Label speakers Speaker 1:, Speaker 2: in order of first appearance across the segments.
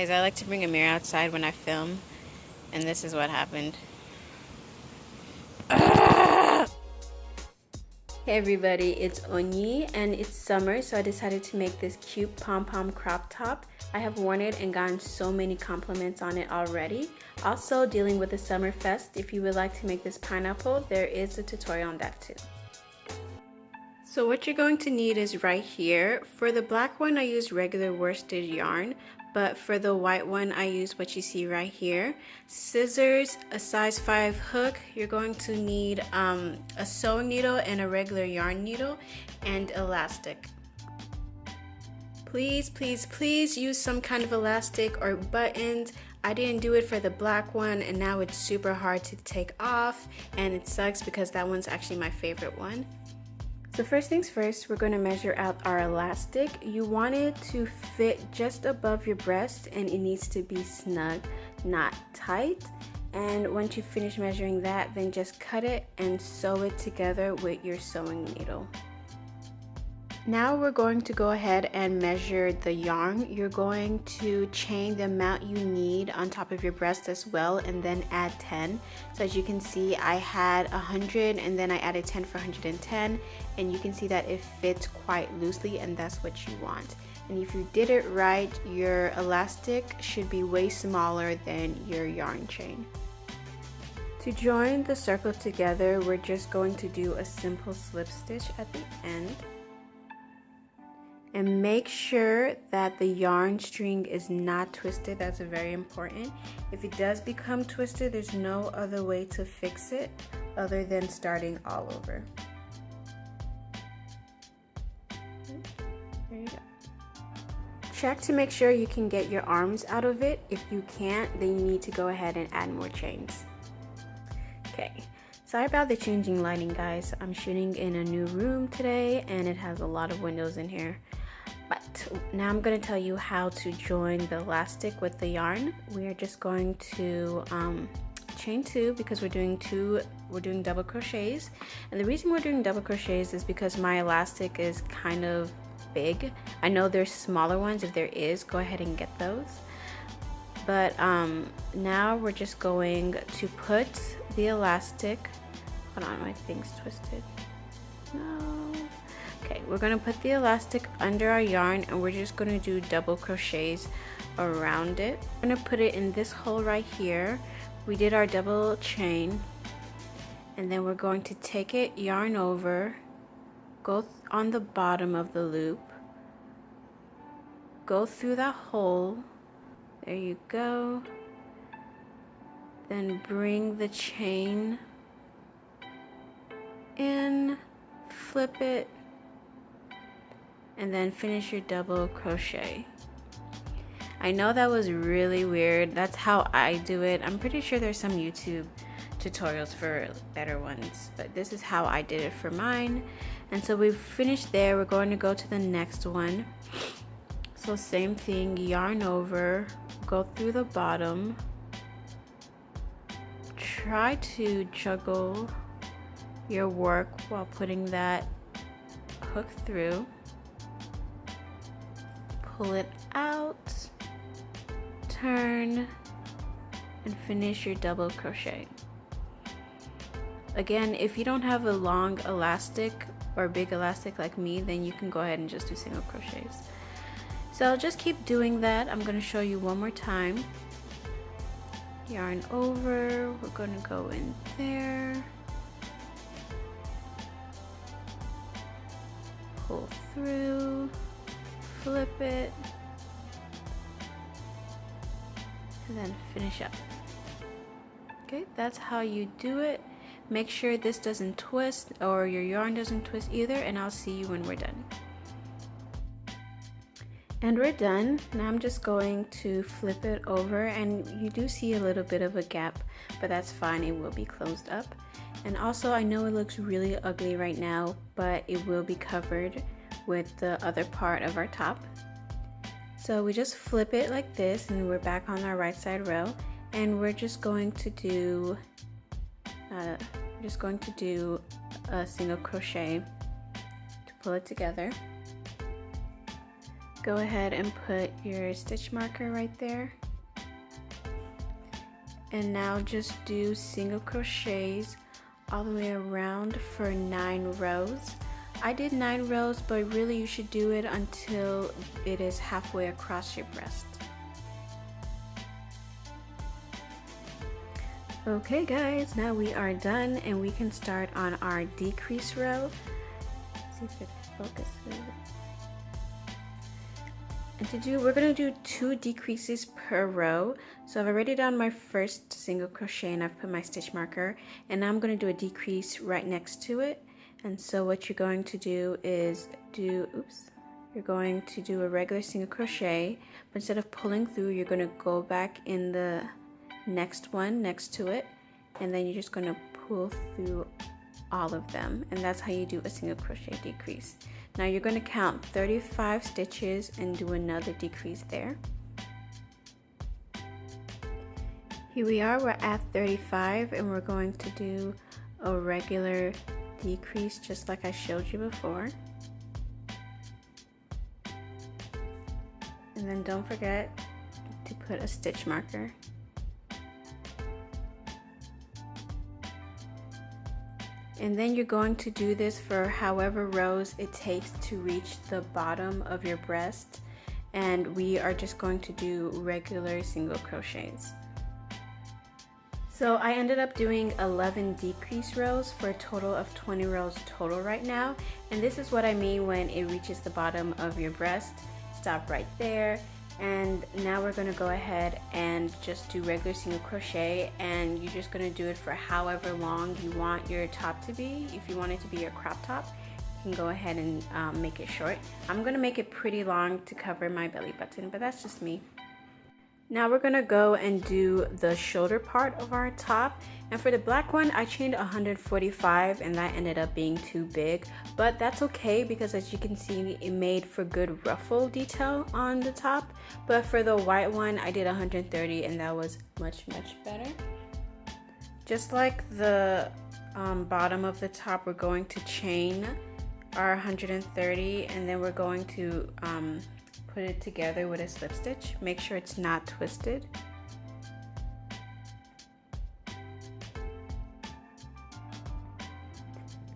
Speaker 1: Guys, I like to bring a mirror outside when I film, and this is what happened. Hey everybody, it's Onyi and it's summer, so I decided to make this cute pom-pom crop top. I have worn it and gotten so many compliments on it already. Also, dealing with the summer fest, if you would like to make this pineapple, there is a tutorial on that too. So what you're going to need is right here. For the black one, I used regular worsted yarn, but for the white one, I use what you see right here. Scissors, a size 5 hook. You're going to need a sewing needle and a regular yarn needle, and elastic. Please, please, please use some kind of elastic or buttons. I didn't do it for the black one, and now it's super hard to take off, and it sucks because that one's actually my favorite one. So first things first, we're going to measure out our elastic. You want it to fit just above your breast, and it needs to be snug, not tight. And once you finish measuring that, then just cut it and sew it together with your sewing needle. Now we're going to go ahead and measure the yarn. You're going to chain the amount you need on top of your breast as well, and then add 10. So as you can see, I had 100 and then I added 10 for 110, and you can see that it fits quite loosely, and that's what you want. And if you did it right, your elastic should be way smaller than your yarn chain. To join the circle together, we're just going to do a simple slip stitch at the end. And make sure that the yarn string is not twisted. That's very important. If it does become twisted, there's no other way to fix it other than starting all over. There you go. Check to make sure you can get your arms out of it. If you can't, then you need to go ahead and add more chains. Okay. Sorry about the changing lighting, guys. I'm shooting in a new room today and it has a lot of windows in here. But now I'm going to tell you how to join the elastic with the yarn. We are just going to chain 2 because we're doing double crochets. And the reason we're doing double crochets is because my elastic is kind of big. I know there's smaller ones. If there is, go ahead and get those. But now we're just going to put the elastic, hold on, my thing's twisted. No. Okay, we're going to put the elastic under our yarn, and we're just going to do double crochets around it. I'm going to put it in this hole right here. We did our double chain, and then we're going to take it, yarn over, go on the bottom of the loop, go through that hole, there you go, then bring the chain in, flip it, and then finish your double crochet. I know that was really weird. That's how I do it. I'm pretty sure there's some YouTube tutorials for better ones, but this is how I did it for mine. And so we've finished there. We're going to go to the next one. So same thing, yarn over, go through the bottom, try to juggle your work while putting that hook through. Pull it out, turn, and finish your double crochet. Again, if you don't have a long elastic or big elastic like me, then you can go ahead and just do single crochets. So I'll just keep doing that. I'm going to show you one more time. Yarn over, we're going to go in there, pull through, flip it, and then finish up. Okay, that's how you do it. Make sure this doesn't twist or your yarn doesn't twist either, and I'll see you when we're done. And we're done. Now I'm just going to flip it over, and you do see a little bit of a gap, but that's fine, it will be closed up. And also, I know it looks really ugly right now, but it will be covered with the other part of our top. So we just flip it like this, and we're back on our right side row, and we're just going to do a single crochet to pull it together. Go ahead and put your stitch marker right there. And now just do single crochets all the way around for 9 rows. I did 9 rows, but really you should do it until it is halfway across your breast. Okay guys, now we are done and we can start on our decrease row. Let's see if it focuses. And we're gonna do 2 decreases per row. So I've already done my first single crochet and I've put my stitch marker, and now I'm gonna do a decrease right next to it. And so what you're going to do is you're going to do a regular single crochet, but instead of pulling through, you're gonna go back in the next one next to it, and then you're just gonna pull through all of them, and that's how you do a single crochet decrease. Now you're going to count 35 stitches and do another decrease there. Here we are, we're at 35 and we're going to do a regular decrease just like I showed you before. And then don't forget to put a stitch marker. And then you're going to do this for however rows it takes to reach the bottom of your breast, and we are just going to do regular single crochets. So I ended up doing 11 decrease rows for a total of 20 rows total right now, and this is what I mean when it reaches the bottom of your breast. Stop right there. And now we're going to go ahead and just do regular single crochet, and you're just going to do it for however long you want your top to be. If you want it to be your crop top, you can go ahead and make it short. I'm going to make it pretty long to cover my belly button, but that's just me. Now we're going to go and do the shoulder part of our top, and for the black one I chained 145 and that ended up being too big, but that's okay because as you can see it made for good ruffle detail on the top. But for the white one I did 130 and that was much better. Just like the bottom of the top, we're going to chain our 130 and then we're going to put it together with a slip stitch. Make sure it's not twisted.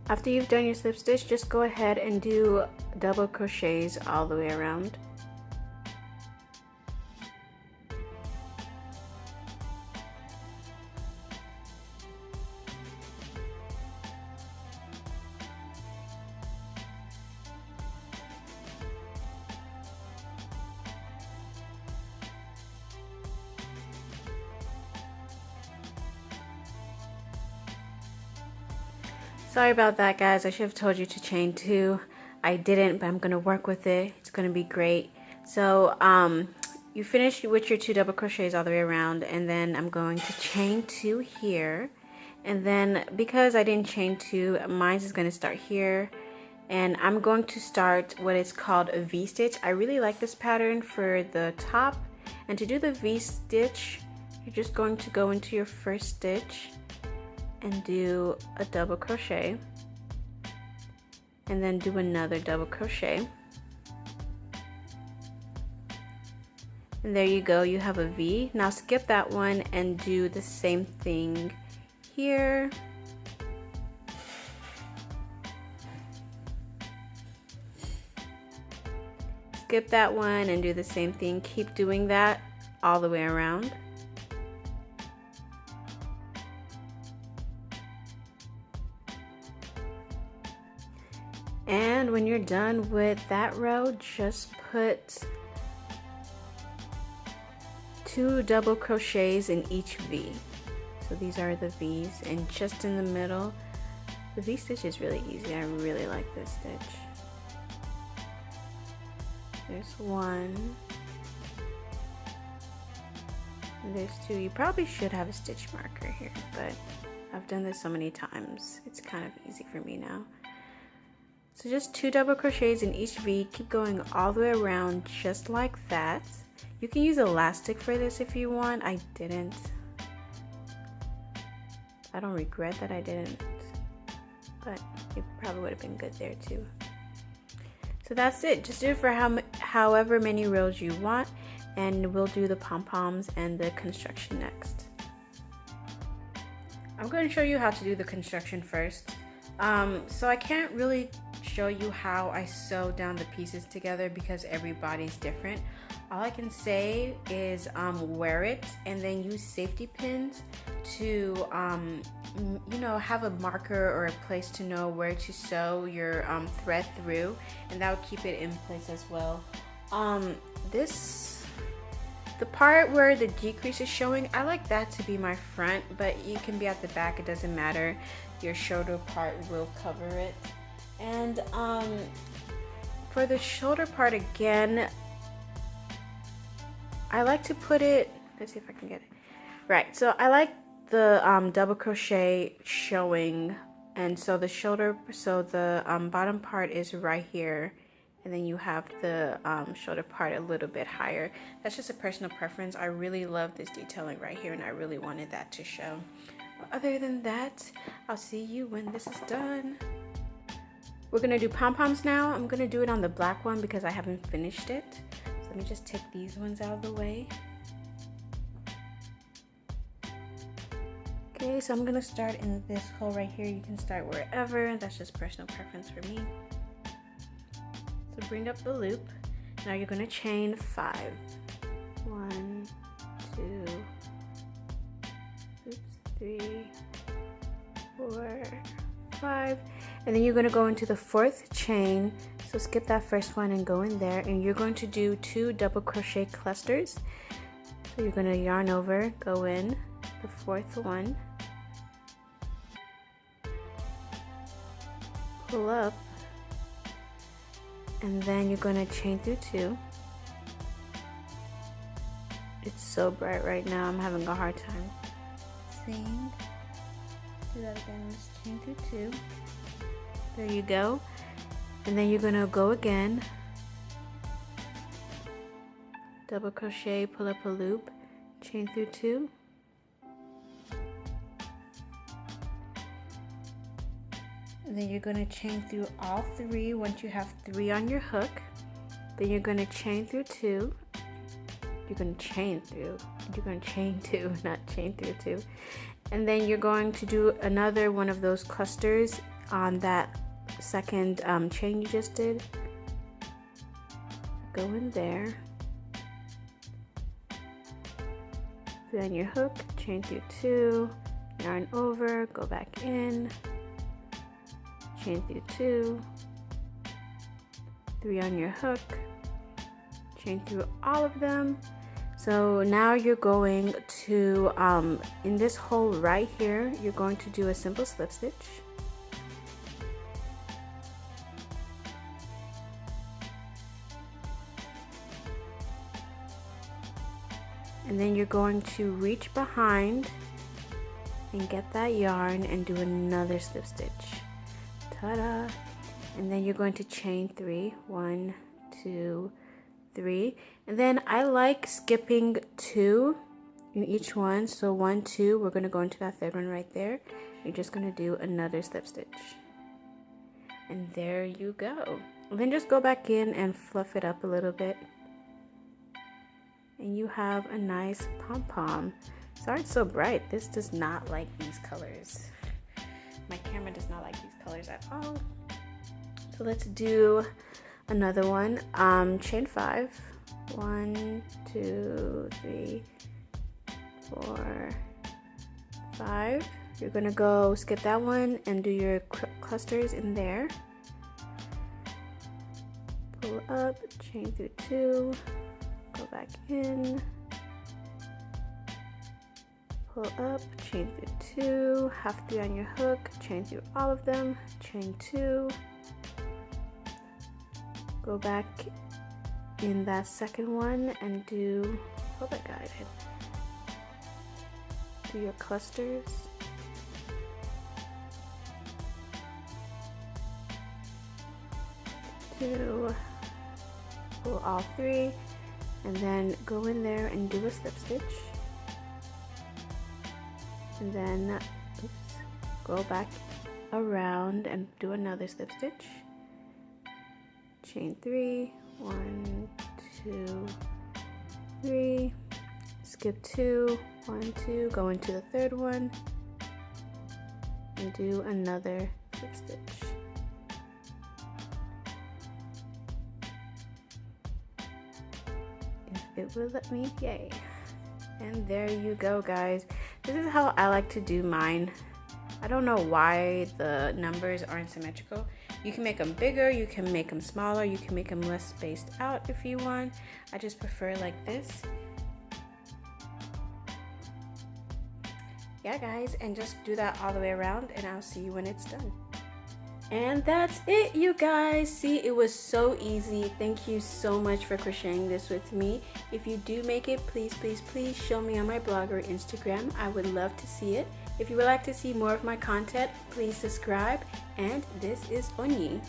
Speaker 1: After you've done your slip stitch, just go ahead and do double crochets all the way around. Sorry about that guys, I should have told you to chain 2. I didn't, but I'm going to work with it. It's going to be great. So you finish with your 2 double crochets all the way around, and then I'm going to chain 2 here. And then because I didn't chain 2, mine is going to start here. And I'm going to start what is called a V-stitch. I really like this pattern for the top. And to do the V-stitch, you're just going to go into your first stitch and do a double crochet, and then do another double crochet, and there you go, you have a V. Now skip that one and do the same thing here. Skip that one and do the same thing. Keep doing that all the way around. And when you're done with that row, just put 2 double crochets in each V. So these are the V's, and just in the middle, the V stitch is really easy. I really like this stitch. There's 1. And there's 2. You probably should have a stitch marker here, but I've done this so many times. It's kind of easy for me now. So just 2 double crochets in each V, keep going all the way around just like that. You can use elastic for this if you want. I didn't. I don't regret that I didn't, but it probably would have been good there too. So that's it. Just do it for however many rows you want, and we'll do the pom-poms and the construction next. I'm going to show you how to do the construction first. So I can't really show you how I sew down the pieces together because everybody's different. All I can say is wear it and then use safety pins to you know, have a marker or a place to know where to sew your thread through, and that will keep it in place as well. The part where the decrease is showing, I like that to be my front, but you can be at the back, it doesn't matter. Your shoulder part will cover it. And for the shoulder part again, I like to put it, let's see if I can get it. Right, so I like the double crochet showing, and so the shoulder, so the bottom part is right here, and then you have the shoulder part a little bit higher. That's just a personal preference. I really love this detailing right here, and I really wanted that to show. Other than that, I'll see you when this is done. We're gonna do pom-poms now. I'm gonna do it on the black one because I haven't finished it. So let me just take these ones out of the way. Okay, so I'm gonna start in this hole right here. You can start wherever. That's just personal preference for me. So bring up the loop. Now you're gonna chain 5. 1, 2, 3, 4, 5. And then you're gonna go into the 4th chain. So skip that first one and go in there. And you're going to do 2 double crochet clusters. So you're gonna yarn over, go in the 4th one, pull up, and then you're going to chain through 2. It's so bright right now, I'm having a hard time seeing. Do that again, just chain through 2. There you go. And then you're going to go again, double crochet, pull up a loop, chain through 2. And then you're going to chain through all 3 once you have 3 on your hook. Then you're going to chain through 2. You're going to chain through. You're going to chain 2, not chain through 2. And then you're going to do another one of those clusters on that second chain you just did. Go in there. Then your hook, chain through 2, yarn over, go back in. Chain through 2, 3 on your hook, chain through all of them. So now you're going to, in this hole right here, you're going to do a simple slip stitch. And then you're going to reach behind and get that yarn and do another slip stitch. Ta-da! And then you're going to chain 3. 1, 2, 3. And then I like skipping 2 in each one. So 1, 2, we're going to go into that 3rd one right there. You're just going to do another slip stitch. And there you go. And then just go back in and fluff it up a little bit. And you have a nice pom-pom. Sorry it's so bright. This does not like these colors. My camera does not like these colors at all. So let's do another one. Chain 5. 1, 2, 3, 4, 5. You're gonna go skip that one and do your clusters in there. Pull up, chain through 2, go back in. Pull up, chain through 2, half 3 on your hook, chain through all of them, chain 2, go back in that second one and do, hold that guide, do your clusters, pull all 3, and then go in there and do a slip stitch. And then go back around and do another slip stitch. Chain 3, 1, 2, 3, skip 2, 1, 2, go into the third one and do another slip stitch. If it will let me, yay. And there you go, guys. This is how I like to do mine. I don't know why the numbers aren't symmetrical. You can make them bigger, you can make them smaller, you can make them less spaced out if you want. I just prefer like this. Yeah, guys, and just do that all the way around, and I'll see you when it's done. And that's it, you guys. See, it was so easy. Thank you so much for crocheting this with me. If you do make it, please, please, please show me on my blog or Instagram. I would love to see it. If you would like to see more of my content, please subscribe. And this is Onyi.